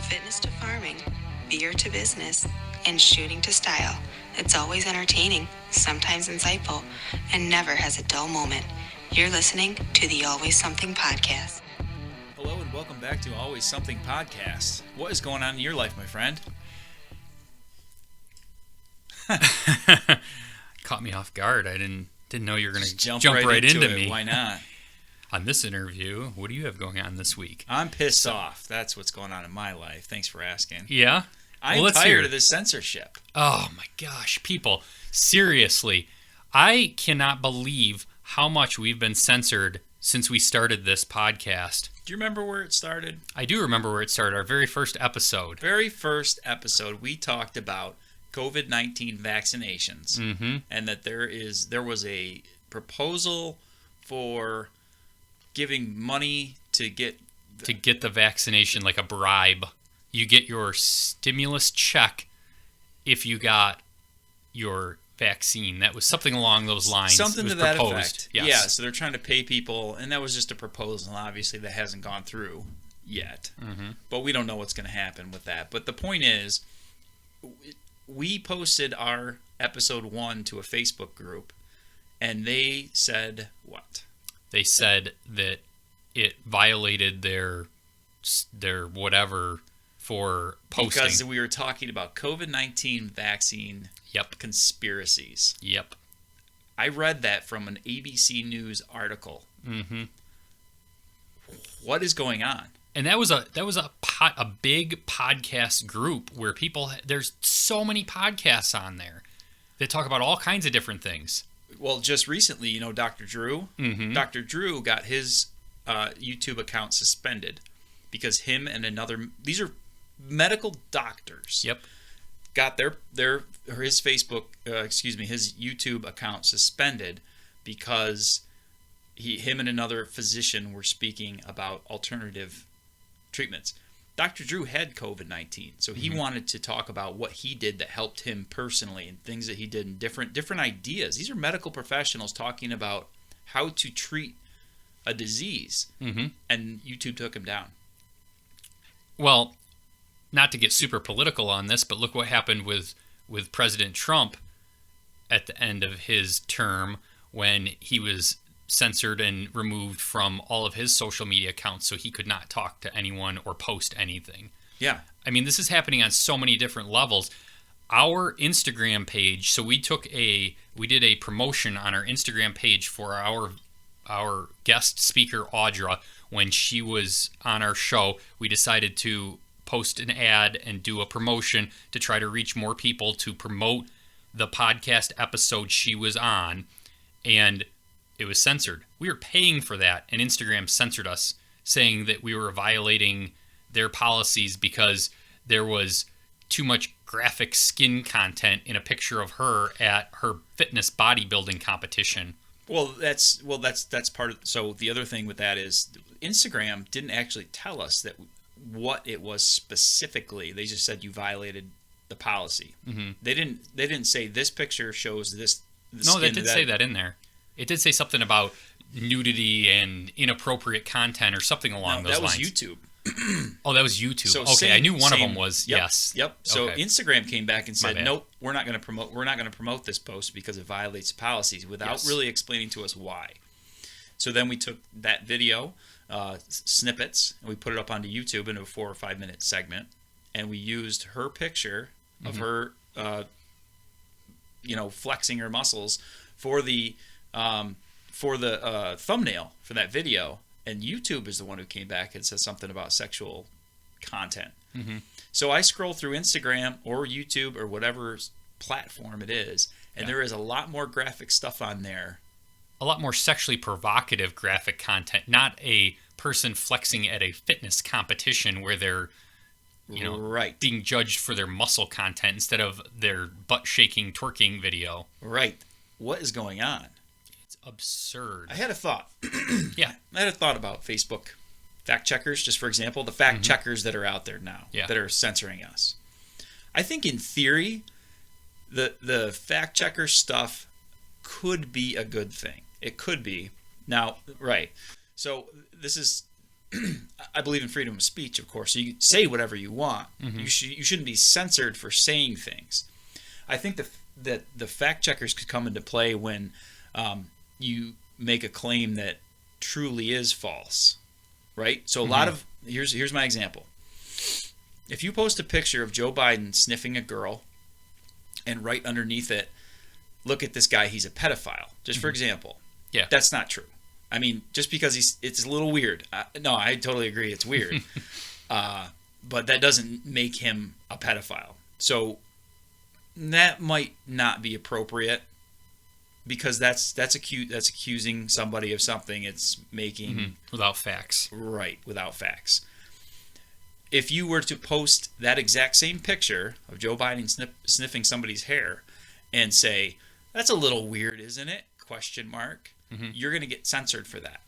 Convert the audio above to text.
fitness to farming, beer to business, and shooting to style. It's always entertaining, sometimes insightful, and never has a dull moment. You're listening to the Always Something Podcast. Hello and welcome back to Always Something Podcast. What is going on in your life, my friend? Caught me off guard. I didn't know you were going to Jump right into it. me. Why not? On this interview, what do you have going on this week? I'm pissed off. That's what's going on in my life. Thanks for asking. Yeah? I'm tired of this censorship. Oh my gosh, people. Seriously, I cannot believe how much we've been censored since we started this podcast. Do you remember where it started? I do remember where it started. Our very first episode. We talked about COVID-19 vaccinations, and that there was a proposal for giving money to get the vaccination, like a bribe. You get your stimulus check if you got your vaccine. That was something along those lines. Something to that proposed. Effect. Yes. Yeah, so they're trying to pay people, and that was just a proposal. Obviously, that hasn't gone through yet. But we don't know what's going to happen with that. But the point is, we posted our episode 1 to a Facebook group, and they said what? They said that it violated their whatever for posting. Because we were talking about COVID-19 vaccine conspiracies. Yep. I read that from an ABC News article. What is going on? And that was a big podcast group where there's so many podcasts on there that talk about all kinds of different things. Well, just recently, Dr. Drew. Dr. Drew got his YouTube account suspended because him and these are medical doctors. Yep. Got his YouTube account suspended because him and another physician were speaking about alternative treatments. Dr. Drew had COVID-19, so he wanted to talk about what he did that helped him personally and things that he did and different ideas. These are medical professionals talking about how to treat a disease, and YouTube took him down. Well, not to get super political on this, but look what happened with President Trump at the end of his term when he was censored and removed from all of his social media accounts so he could not talk to anyone or post anything. Yeah. I mean, this is happening on so many different levels. Our Instagram page, so we did a promotion on our Instagram page for our guest speaker, Audra. When she was on our show, we decided to post an ad and do a promotion to try to reach more people to promote the podcast episode she was on, and it was censored. We were paying for that, and Instagram censored us, saying that we were violating their policies because there was too much graphic skin content in a picture of her at her fitness bodybuilding competition. Well, that's part of. So the other thing with that is Instagram didn't actually tell us what it was specifically. They just said you violated the policy. They didn't say this picture shows this. No, they did say that in there. It did say something about nudity and inappropriate content or something along those lines. That was YouTube. Oh, that was YouTube. So okay, I knew one of them was yes. Yep. So okay. Instagram came back and said, "Nope, we're not going to promote this post because it violates policies," without really explaining to us why. So then we took that video snippets and we put it up onto YouTube in a 4 or 5 minute segment, and we used her picture of her, flexing her muscles for the thumbnail for that video. And YouTube is the one who came back and said something about sexual content. So I scroll through Instagram or YouTube or whatever platform it is, and there is a lot more graphic stuff on there. A lot more sexually provocative graphic content, not a person flexing at a fitness competition where they're being judged for their muscle content instead of their butt-shaking, twerking video. Right. What is going on? Absurd. I had a thought. Yeah. I had a thought about Facebook fact checkers, just for example, the fact checkers that are out there now that are censoring us. I think in theory, the fact checker stuff could be a good thing. It could be. Now, right. So this is I believe in freedom of speech, of course. So you say whatever you want. Mm-hmm. You shouldn't be censored for saying things. I think that the fact checkers could come into play when you make a claim that truly is false, right? So a lot of here's my example. If you post a picture of Joe Biden sniffing a girl, and right underneath it, look at this guy, he's a pedophile. Just for example, Yeah. that's not true. I mean, just because it's a little weird. No, I totally agree. It's weird. But that doesn't make him a pedophile. So that might not be appropriate because that's accusing somebody of something. It's making Without facts. right without facts. If you were to post that exact same picture of Joe Biden sniffing somebody's hair and say, "That's a little weird, isn't it?" ? You're going to get censored for that.